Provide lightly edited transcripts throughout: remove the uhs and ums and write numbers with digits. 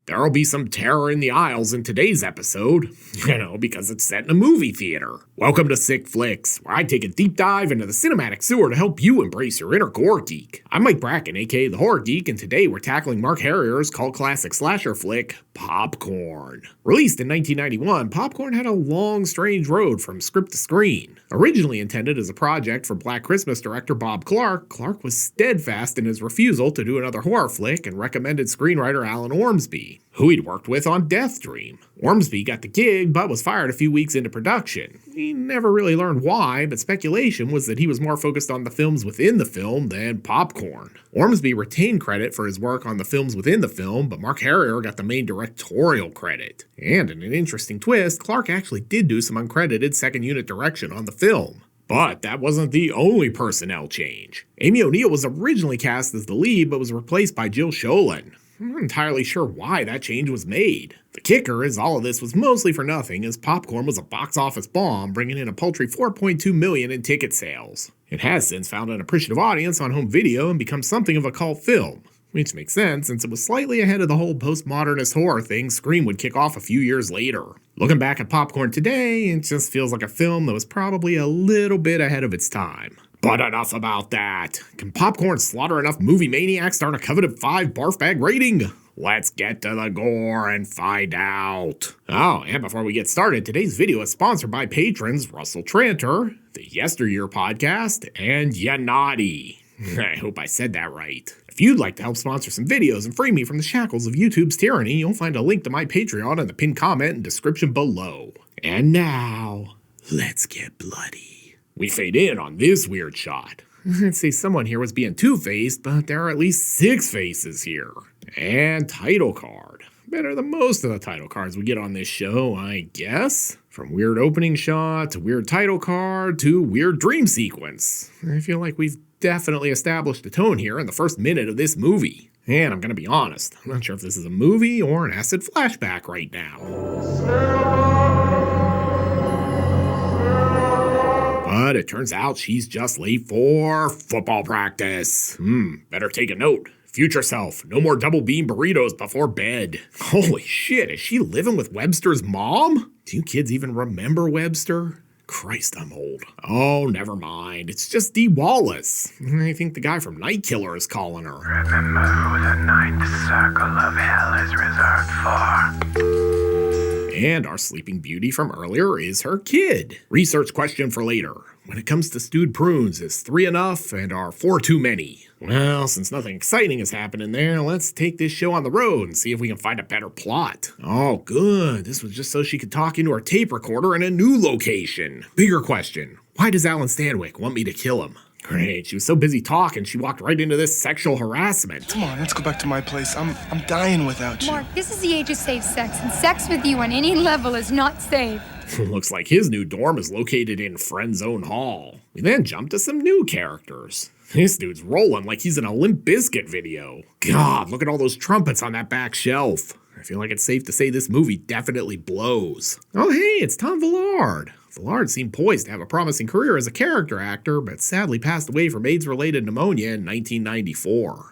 There'll be some terror in the aisles in today's episode, because it's set in a movie theater. Welcome to Sick Flicks, where I take a deep dive into the cinematic sewer to help you embrace your inner gore geek. I'm Mike Bracken, aka The Horror Geek, and today we're tackling Mark Harrier's cult classic slasher flick, Popcorn. Released in 1991, Popcorn had a long, strange road from script to screen. Originally intended as a project for Black Christmas director Bob Clark, Clark was steadfast in his refusal to do another horror flick and recommended screenwriter Alan Ormsby, who he'd worked with on Death Dream. Ormsby got the gig, but was fired a few weeks into production. He never really learned why, but speculation was that he was more focused on the films within the film than Popcorn. Ormsby retained credit for his work on the films within the film, but Mark Harrier got the main directorial credit. And in an interesting twist, Clark actually did do some uncredited second unit direction on the film. But that wasn't the only personnel change. Amy O'Neill was originally cast as the lead, but was replaced by Jill Sholin. I'm not entirely sure why that change was made. The kicker is all of this was mostly for nothing, as Popcorn was a box office bomb, bringing in a paltry $4.2 million in ticket sales. It has since found an appreciative audience on home video and become something of a cult film, which makes sense since it was slightly ahead of the whole postmodernist horror thing Scream would kick off a few years later. Looking back at Popcorn today, it just feels like a film that was probably a little bit ahead of its time. But enough about that. Can Popcorn slaughter enough movie maniacs to earn a coveted 5 barf bag rating? Let's get to the gore and find out. Oh, and before we get started, today's video is sponsored by patrons Russell Tranter, the Yesteryear Podcast, and Yanati. I hope I said that right. If you'd like to help sponsor some videos and free me from the shackles of YouTube's tyranny, you'll find a link to my Patreon in the pinned comment and description below. And now, let's get bloody. We fade in on this weird shot. I'd say someone here was being two-faced, but there are at least 6 faces here. And title card. Better than most of the title cards we get on this show, I guess. From weird opening shot, to weird title card, to weird dream sequence. I feel like we've definitely established a tone here in the first minute of this movie. And I'm gonna be honest, I'm not sure if this is a movie or an acid flashback right now. But it turns out she's just late for football practice. Better take a note. Future self, no more double bean burritos before bed. Holy shit, is she living with Webster's mom? Do you kids even remember Webster? Christ, I'm old. Oh, never mind. It's just Dee Wallace. I think the guy from Night Killer is calling her. Remember who the ninth circle of hell is reserved for. And our sleeping beauty from earlier is her kid. Research question for later. When it comes to stewed prunes, is 3 enough and are 4 too many? Well, since nothing exciting is happening there, let's take this show on the road and see if we can find a better plot. Oh, good. This was just so she could talk into her tape recorder in a new location. Bigger question. Why does Alan Stanwyck want me to kill him? Great, she was so busy talking, she walked right into this sexual harassment. Come on, let's go back to my place. I'm dying without you. Mark, this is the age of safe sex, and sex with you on any level is not safe. Looks like his new dorm is located in Friend Zone Hall. We then jump to some new characters. This dude's rolling like he's in a Limp Bizkit video. God, look at all those trumpets on that back shelf. I feel like it's safe to say this movie definitely blows. Oh hey, it's Tom Villard. Villard seemed poised to have a promising career as a character actor, but sadly passed away from AIDS-related pneumonia in 1994.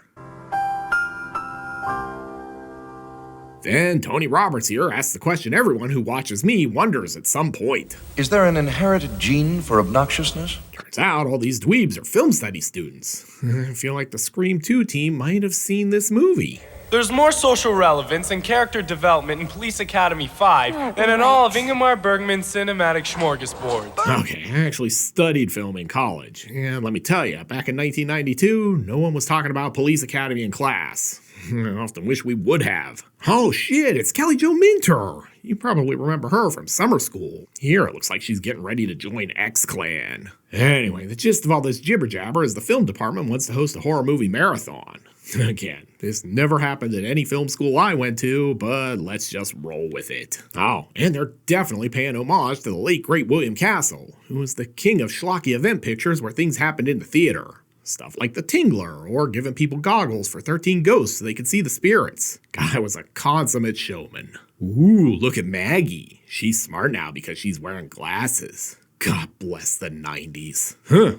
Then Tony Roberts here asks the question everyone who watches me wonders at some point. Is there an inherited gene for obnoxiousness? Turns out all these dweebs are film study students. I feel like the Scream 2 team might have seen this movie. There's more social relevance and character development in Police Academy 5 than in all of Ingmar Bergman's cinematic smorgasbord. Okay, I actually studied film in college, and let me tell you, back in 1992, no one was talking about Police Academy in class. I often wish we would have. Oh shit, it's Kelly Jo Minter. You probably remember her from summer school. Here it looks like she's getting ready to join X-Clan. Anyway, the gist of all this jibber jabber is the film department wants to host a horror movie marathon. Again, this never happened at any film school I went to, but let's just roll with it. Oh, and they're definitely paying homage to the late great William Castle, who was the king of schlocky event pictures where things happened in the theater. Stuff like The Tingler, or giving people goggles for 13 ghosts so they could see the spirits. Guy was a consummate showman. Ooh, look at Maggie. She's smart now because she's wearing glasses. God bless the 90s.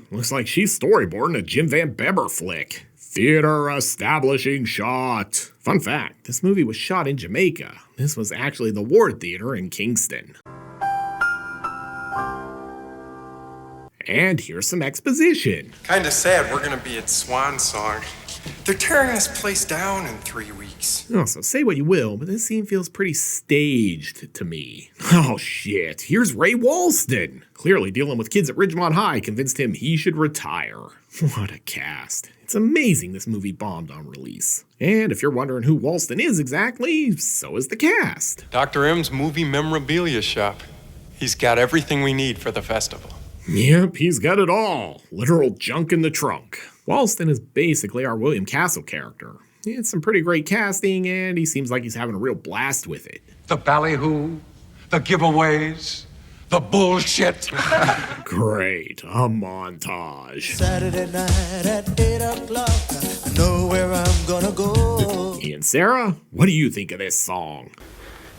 Looks like she's storyboarding a Jim Van Bebber flick. Theater establishing shot. Fun fact, this movie was shot in Jamaica. This was actually the Ward Theater in Kingston. And here's some exposition. Kinda sad we're gonna be at Swan Song. They're tearing this place down in 3 weeks. Oh, so say what you will, but this scene feels pretty staged to me. Oh shit, here's Ray Walston. Clearly dealing with kids at Ridgemont High convinced him he should retire. What a cast. It's amazing this movie bombed on release. And if you're wondering who Walston is exactly, so is the cast. Dr. M's movie memorabilia shop. He's got everything we need for the festival. Yep, he's got it all. Literal junk in the trunk. Walston is basically our William Castle character. It's some pretty great casting, and he seems like he's having a real blast with it. The ballyhoo, the giveaways, the bullshit. Great, a montage. Saturday night at 8 o'clock, I know where I'm gonna go. And Sarah, what do you think of this song?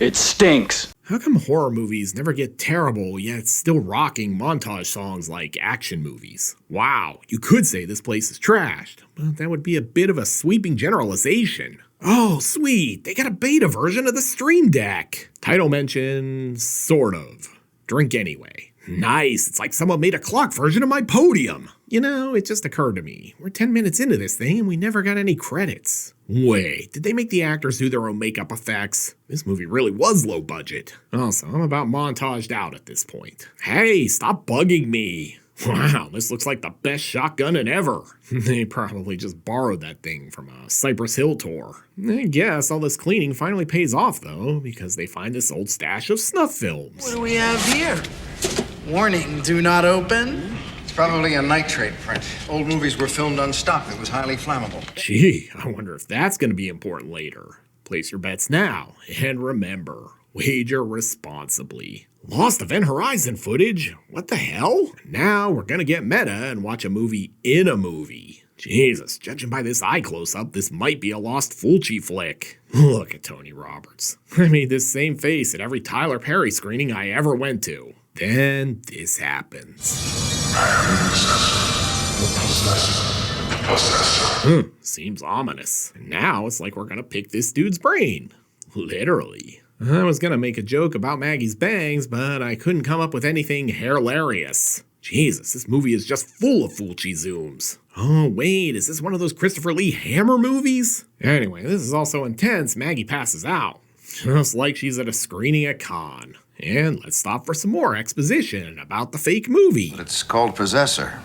It stinks. How come horror movies never get terrible, yet still rocking montage songs like action movies? Wow, you could say this place is trashed, but that would be a bit of a sweeping generalization. Oh, sweet, they got a beta version of the Stream Deck. Title mention, sort of. Drink anyway. Nice, it's like someone made a clock version of my podium. You know, it just occurred to me. We're 10 minutes into this thing and we never got any credits. Wait, did they make the actors do their own makeup effects? This movie really was low budget. Also, I'm about montaged out at this point. Hey, stop bugging me. Wow, this looks like the best shotgun ever. They probably just borrowed that thing from a Cypress Hill tour. I guess all this cleaning finally pays off though, because they find this old stash of snuff films. What do we have here? Warning, do not open. It's probably a nitrate print. Old movies were filmed on stock that was highly flammable. Gee, I wonder if that's going to be important later. Place your bets now, and remember, wager responsibly. Lost Event Horizon footage? What the hell? Now we're gonna get meta and watch a movie in a movie. Jesus, judging by this eye close-up, this might be a Lost Fulci flick. Look at Tony Roberts. I made this same face at every Tyler Perry screening I ever went to. Then this happens. Seems ominous. And now it's like we're gonna pick this dude's brain. Literally. I was gonna make a joke about Maggie's bangs, but I couldn't come up with anything hilarious. Jesus, this movie is just full of Fulci zooms. Oh wait, is this one of those Christopher Lee Hammer movies? Anyway, this is also intense. Maggie passes out. Just like she's at a screening at Cannes. And let's stop for some more exposition about the fake movie. It's called Possessor.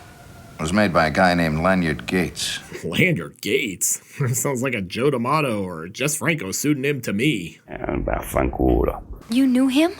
It was made by a guy named Lanyard Gates. Lanyard Gates? Sounds like a Joe D'Amato or Jess Franco pseudonym to me. You knew him?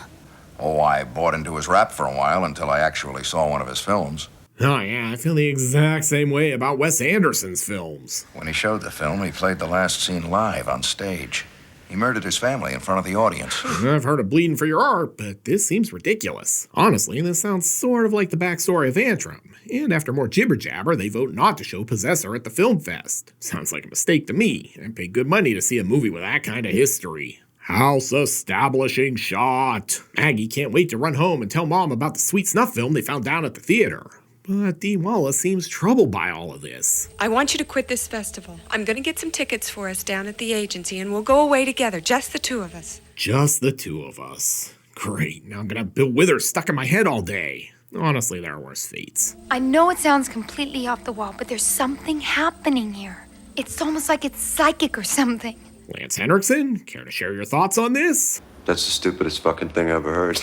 Oh, I bought into his rap for a while until I actually saw one of his films. Oh yeah, I feel the exact same way about Wes Anderson's films. When he showed the film, he played the last scene live on stage. He murdered his family in front of the audience. I've heard of Bleeding for Your Art, but this seems ridiculous. Honestly, this sounds sort of like the backstory of Antrim. And after more jibber-jabber, they vote not to show Possessor at the film fest. Sounds like a mistake to me. I paid good money to see a movie with that kind of history. House establishing shot. Maggie can't wait to run home and tell Mom about the sweet snuff film they found down at the theater. But Dee Wallace seems troubled by all of this. I want you to quit this festival. I'm going to get some tickets for us down at the agency, and we'll go away together, just the two of us. Just the two of us. Great, now I'm gonna have Bill Withers stuck in my head all day. Honestly, there are worse fates. I know it sounds completely off the wall, but there's something happening here. It's almost like it's psychic or something. Lance Henriksen, care to share your thoughts on this? That's the stupidest fucking thing I've ever heard.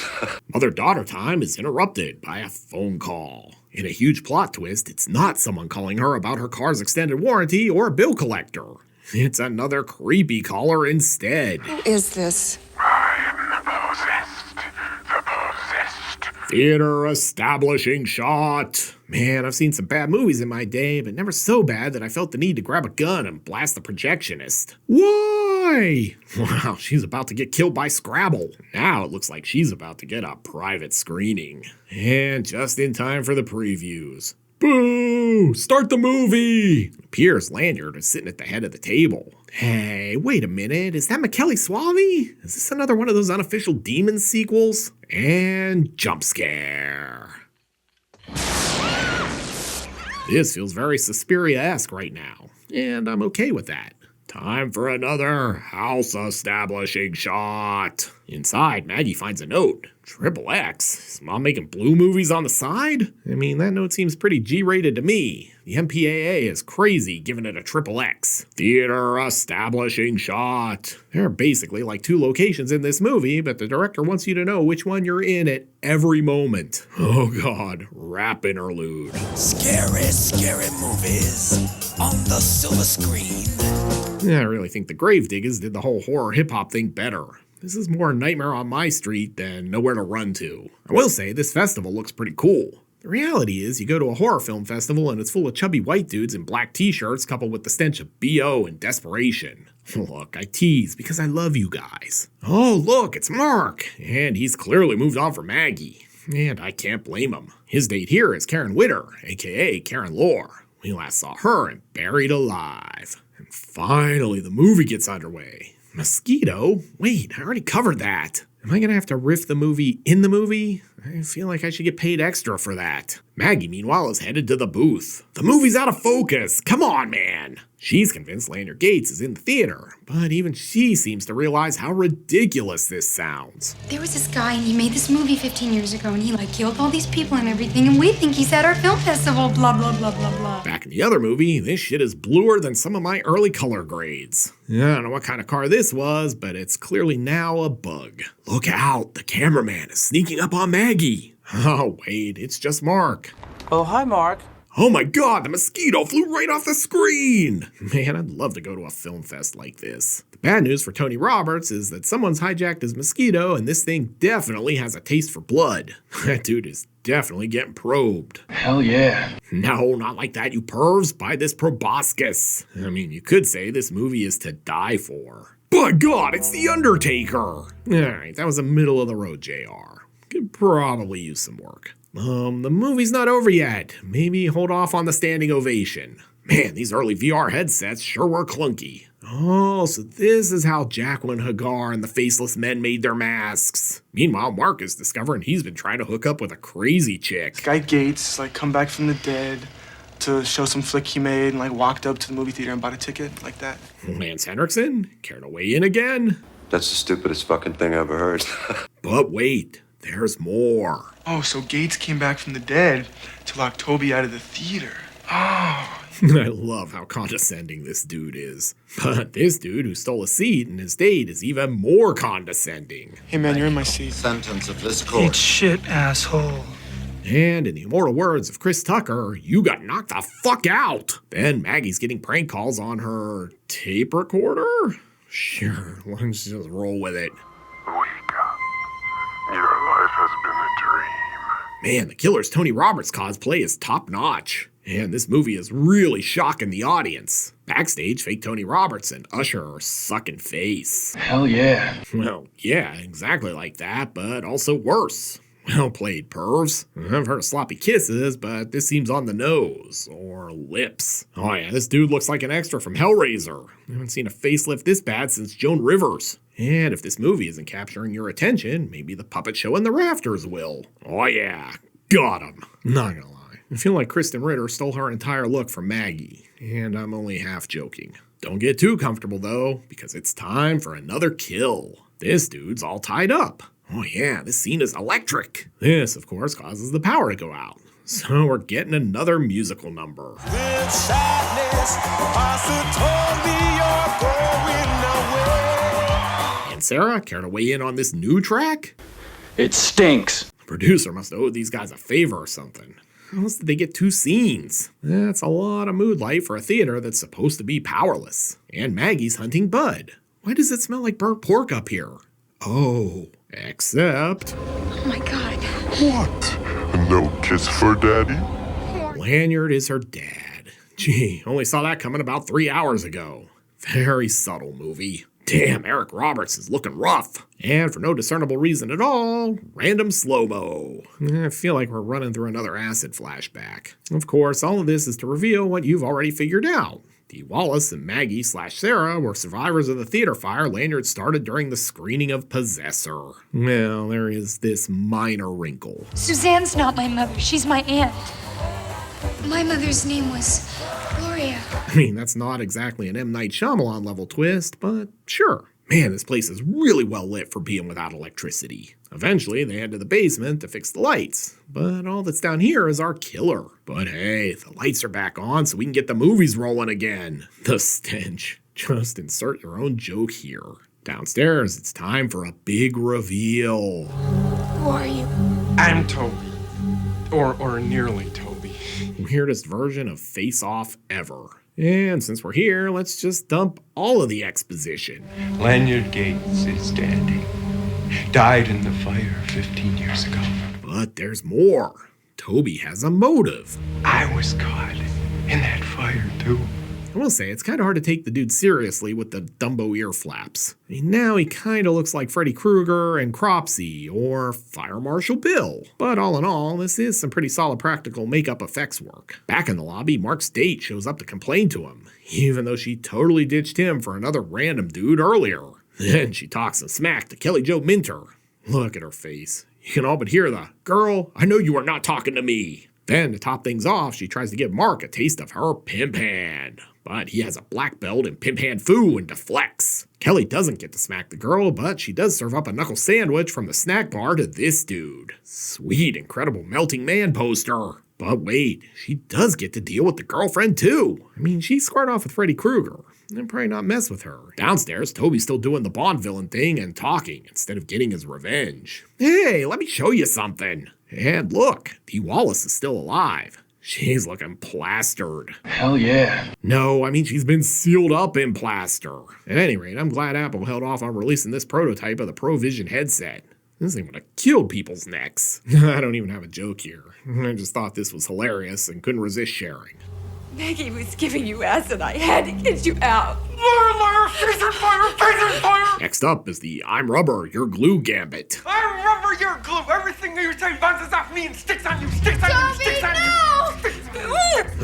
Mother-daughter time is interrupted by a phone call. In a huge plot twist, it's not someone calling her about her car's extended warranty or a bill collector. It's another creepy caller instead. Who is this? Theater establishing shot. Man, I've seen some bad movies in my day, but never so bad that I felt the need to grab a gun and blast the projectionist. Why? Wow, she's about to get killed by Scrabble. Now it looks like she's about to get a private screening. And just in time for the previews. Boo! Start the movie! Piers Lanyard is sitting at the head of the table. Hey, wait a minute, is that McKelly Suave? Is this another one of those unofficial Demon sequels? And jump scare. This feels very Suspiria-esque right now. and I'm okay with that. Time for another house establishing shot. Inside, Maggie finds a note. XXX? Is Mom making blue movies on the side? I mean, that note seems pretty G-rated to me. The MPAA is crazy giving it a XXX. Theater establishing shot. There are basically like 2 locations in this movie, but the director wants you to know which one you're in at every moment. Oh god, rap interlude. Scary, scary movies on the silver screen. Yeah, I really think the Gravediggers did the whole horror hip-hop thing better. This is more Nightmare on My Street than Nowhere to Run To. I will say, this festival looks pretty cool. The reality is, you go to a horror film festival and it's full of chubby white dudes in black t-shirts coupled with the stench of BO and desperation. Look, I tease because I love you guys. Oh, look, it's Mark! And he's clearly moved on from Maggie. And I can't blame him. His date here is Karen Witter, aka Karen Lore. We last saw her in Buried Alive. And finally, the movie gets underway. Mosquito? Wait, I already covered that. Am I gonna have to riff the movie in the movie? I feel like I should get paid extra for that. Maggie, meanwhile, is headed to the booth. The movie's out of focus! Come on, man! She's convinced Lanyard Gates is in the theater, but even she seems to realize how ridiculous this sounds. There was this guy and he made this movie 15 years ago and he killed all these people and everything and we think he's at our film festival, blah, blah, blah, blah, blah. Back in the other movie, this shit is bluer than some of my early color grades. I don't know what kind of car this was, but it's clearly now a bug. Look out, the cameraman is sneaking up on Maggie. Oh, wait, it's just Mark. Oh, hi, Mark. Oh my god, the mosquito flew right off the screen! Man, I'd love to go to a film fest like this. The bad news for Tony Roberts is that someone's hijacked his mosquito and this thing definitely has a taste for blood. That dude is definitely getting probed. Hell yeah. No, not like that, you pervs. Buy this proboscis. I mean, you could say this movie is to die for. By God, it's The Undertaker! Alright, that was a middle of the road, JR. Could probably use some work. The movie's not over yet. Maybe hold off on the standing ovation. Man, these early VR headsets sure were clunky. Oh, so this is how Jacqueline Hagar and the Faceless Men made their masks. Meanwhile, Mark is discovering he's been trying to hook up with a crazy chick. Guy Gates, come back from the dead to show some flick he made and, walked up to the movie theater and bought a ticket like that. Lance Henriksen, care to weigh in again? That's the stupidest fucking thing I ever heard. But wait, there's more. Oh, so Gates came back from the dead to lock Toby out of the theater. Oh. I love how condescending this dude is. But this dude who stole a seat in his date is even more condescending. Hey man, you're in my seat. Sentence of this court. Eat shit, asshole. And in the immortal words of Chris Tucker, you got knocked the fuck out. Then Maggie's getting prank calls on her tape recorder? Sure, let's just roll with it. Wake up. Your life has been a dream. Man, the killer's Tony Roberts cosplay is top notch. And this movie is really shocking the audience. Backstage, fake Tony Roberts and Usher are sucking face. Hell yeah. Well, yeah, exactly like that, but also worse. Well played, pervs. I've heard of sloppy kisses, but this seems on the nose. Or lips. Oh yeah, this dude looks like an extra from Hellraiser. I haven't seen a facelift this bad since Joan Rivers. And if this movie isn't capturing your attention, maybe the puppet show in the rafters will. Oh yeah, got him. Not gonna lie. I feel like Kristen Ritter stole her entire look from Maggie, and I'm only half joking. Don't get too comfortable though, because it's time for another kill. This dude's all tied up. Oh yeah, this scene is electric. This, of course, causes the power to go out. So we're getting another musical number. With sadness, you're going away. And Sarah, care to weigh in on this new track? It stinks. The producer must have owed these guys a favor or something. How else did they get 2 scenes? That's a lot of mood light for a theater that's supposed to be powerless. And Maggie's hunting Bud. Why does it smell like burnt pork up here? Oh, except... Oh my god. What? No kiss for daddy? Lanyard is her dad. Gee, only saw that coming about 3 hours ago. Very subtle movie. Damn, Eric Roberts is looking rough. And for no discernible reason at all, random slow-mo. I feel like we're running through another acid flashback. Of course, all of this is to reveal what you've already figured out. The Wallace and Maggie/Sarah were survivors of the theater fire Lanyard started during the screening of Possessor. Well, there is this minor wrinkle. Suzanne's not my mother. She's my aunt. My mother's name was Gloria. I mean, that's not exactly an M. Night Shyamalan level twist, but sure. Man, this place is really well lit for being without electricity. Eventually, they head to the basement to fix the lights, but all that's down here is our killer. But hey, the lights are back on so we can get the movies rolling again. The stench. Just insert your own joke here. Downstairs, it's time for a big reveal. Who are you? I'm Toby. Or nearly Toby. Weirdest version of Face Off ever. And since we're here, let's just dump all of the exposition. Lanyard Gates is standing. Died in the fire 15 years ago. But there's more. Toby has a motive. I was caught in that fire, too. I will say, it's kind of hard to take the dude seriously with the Dumbo ear flaps. I mean, now he kind of looks like Freddy Krueger and Cropsy, or Fire Marshal Bill. But all in all, this is some pretty solid practical makeup effects work. Back in the lobby, Mark's date shows up to complain to him, even though she totally ditched him for another random dude earlier. Then she talks some smack to Kelly Jo Minter. Look at her face. You can all but hear the, "Girl, I know you are not talking to me." Then, to top things off, she tries to give Mark a taste of her pimp hand. But he has a black belt in pimp hand foo and deflects. Kelly doesn't get to smack the girl, but she does serve up a knuckle sandwich from the snack bar to this dude. Sweet, incredible melting man poster. But wait, she does get to deal with the girlfriend too. I mean, she squared off with Freddy Krueger. And probably not mess with her. Downstairs, Toby's still doing the Bond villain thing and talking instead of getting his revenge. Hey, let me show you something. And look, Dee Wallace is still alive. She's looking plastered. Hell yeah. No, I mean she's been sealed up in plaster. At any rate, I'm glad Apple held off on releasing this prototype of the ProVision headset. This thing would have killed people's necks. I don't even have a joke here. I just thought this was hilarious and couldn't resist sharing. Maggie was giving you acid. I had to get you out. Next up is the I'm rubber, you're glue gambit. I'm rubber, you're glue. Everything that you say bounces off me and sticks on you, sticks on you, sticks on you.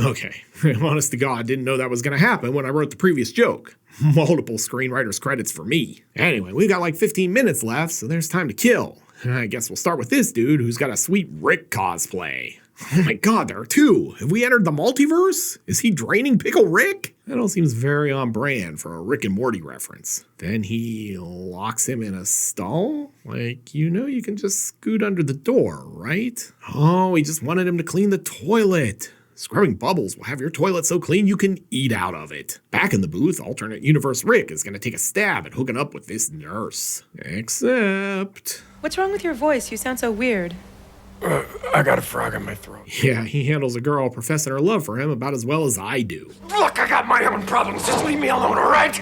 Okay, honest to God, didn't know that was gonna happen when I wrote the previous joke. Multiple screenwriter's credits for me. Anyway, we've got like 15 minutes left, so there's time to kill. I guess we'll start with this dude who's got a sweet Rick cosplay. Oh my God, there are two. Have we entered the multiverse? Is he draining Pickle Rick? That all seems very on brand for a Rick and Morty reference. Then he locks him in a stall? Like, you know you can just scoot under the door, right? Oh, he just wanted him to clean the toilet. Scrubbing bubbles will have your toilet so clean you can eat out of it. Back in the booth, alternate universe Rick is going to take a stab at hooking up with this nurse. Except... What's wrong with your voice? You sound so weird. I got a frog in my throat. Yeah, he handles a girl professing her love for him about as well as I do. Look, I got my own problems. Just leave me alone, all right?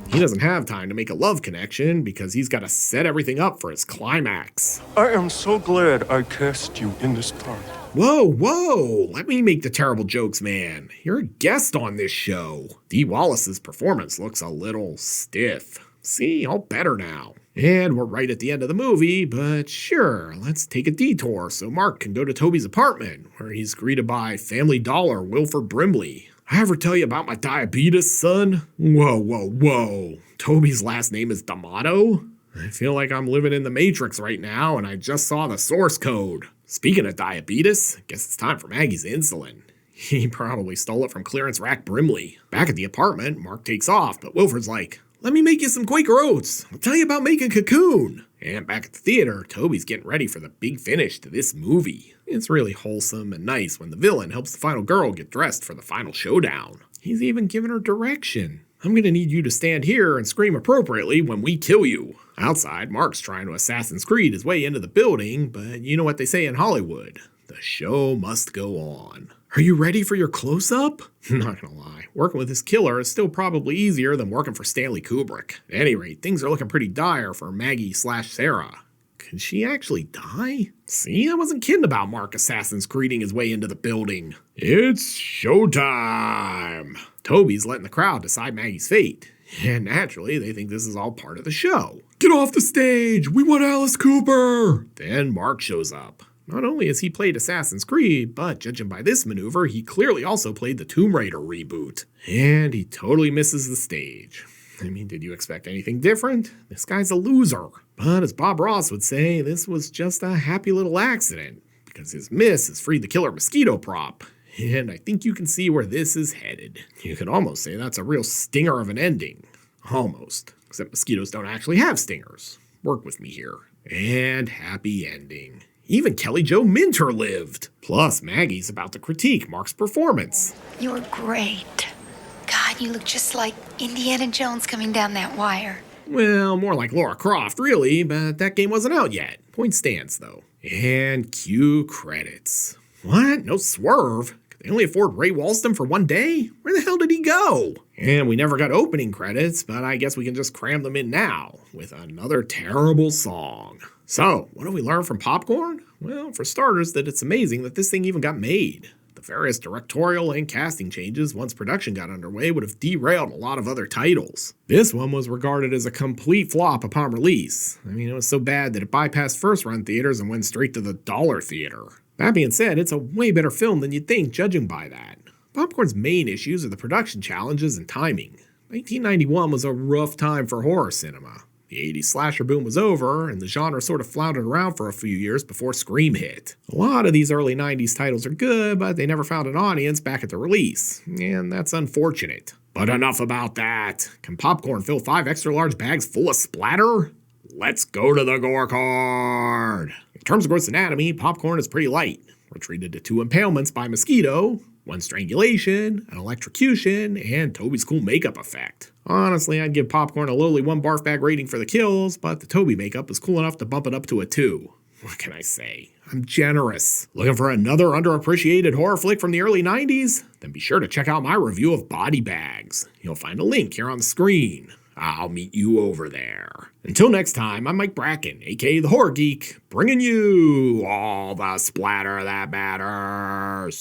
He doesn't have time to make a love connection because he's got to set everything up for his climax. I am so glad I cast you in this part. Whoa, let me make the terrible jokes, man. You're a guest on this show. Dee Wallace's performance looks a little stiff. See, all better now. And we're right at the end of the movie, but sure, let's take a detour so Mark can go to Toby's apartment, where he's greeted by Family Dollar Wilford Brimley. I ever tell you about my diabetes, son? Whoa. Toby's last name is D'Amato? I feel like I'm living in the Matrix right now, and I just saw the source code. Speaking of diabetes, guess it's time for Maggie's insulin. He probably stole it from clearance rack Brimley. Back at the apartment, Mark takes off, but Wilford's like, "Let me make you some Quaker Oats. I'll tell you about making Cocoon." And back at the theater, Toby's getting ready for the big finish to this movie. It's really wholesome and nice when the villain helps the final girl get dressed for the final showdown. He's even given her direction. "I'm gonna need you to stand here and scream appropriately when we kill you." Outside, Mark's trying to Assassin's Creed his way into the building, but you know what they say in Hollywood. The show must go on. Are you ready for your close-up? Not gonna lie, working with this killer is still probably easier than working for Stanley Kubrick. At any rate, things are looking pretty dire for Maggie/Sarah. Could she actually die? See, I wasn't kidding about Mark Assassin's Creeding his way into the building. It's showtime! Toby's letting the crowd decide Maggie's fate. And naturally, they think this is all part of the show. "Get off the stage! We want Alice Cooper!" Then Mark shows up. Not only has he played Assassin's Creed, but judging by this maneuver, he clearly also played the Tomb Raider reboot. And he totally misses the stage. I mean, did you expect anything different? This guy's a loser. But as Bob Ross would say, this was just a happy little accident, because his miss has freed the killer mosquito prop. And I think you can see where this is headed. You could almost say that's a real stinger of an ending. Almost. Except mosquitoes don't actually have stingers. Work with me here. And happy ending. Even Kelly Jo Minter lived. Plus, Maggie's about to critique Mark's performance. You're great. God, you look just like Indiana Jones coming down that wire. Well, more like Lara Croft, really, but that game wasn't out yet. Point stands, though. And cue credits. What? No Swerve? Could they only afford Ray Walston for one day? Where the hell did he go? And we never got opening credits, but I guess we can just cram them in now with another terrible song. So, what do we learn from Popcorn? Well, for starters, that it's amazing that this thing even got made. The various directorial and casting changes once production got underway would have derailed a lot of other titles. This one was regarded as a complete flop upon release. I mean, it was so bad that it bypassed first-run theaters and went straight to the dollar theater. That being said, it's a way better film than you'd think, judging by that. Popcorn's main issues are the production challenges and timing. 1991 was a rough time for horror cinema. The 80s slasher boom was over, and the genre sort of floundered around for a few years before Scream hit. A lot of these early 90s titles are good, but they never found an audience back at the release, and that's unfortunate. But enough about that. Can Popcorn fill 5 extra large bags full of splatter? Let's go to the gore card. In terms of gross anatomy, Popcorn is pretty light. We're treated to 2 impalements by mosquito, 1 strangulation, an electrocution, and Toby's cool makeup effect. Honestly, I'd give Popcorn a lowly 1 barf bag rating for the kills, but the Toby makeup was cool enough to bump it up to a 2. What can I say? I'm generous. Looking for another underappreciated horror flick from the early 90s? Then be sure to check out my review of Body Bags. You'll find a link here on the screen. I'll meet you over there. Until next time, I'm Mike Bracken, aka the Horror Geek, bringing you all the splatter that matters.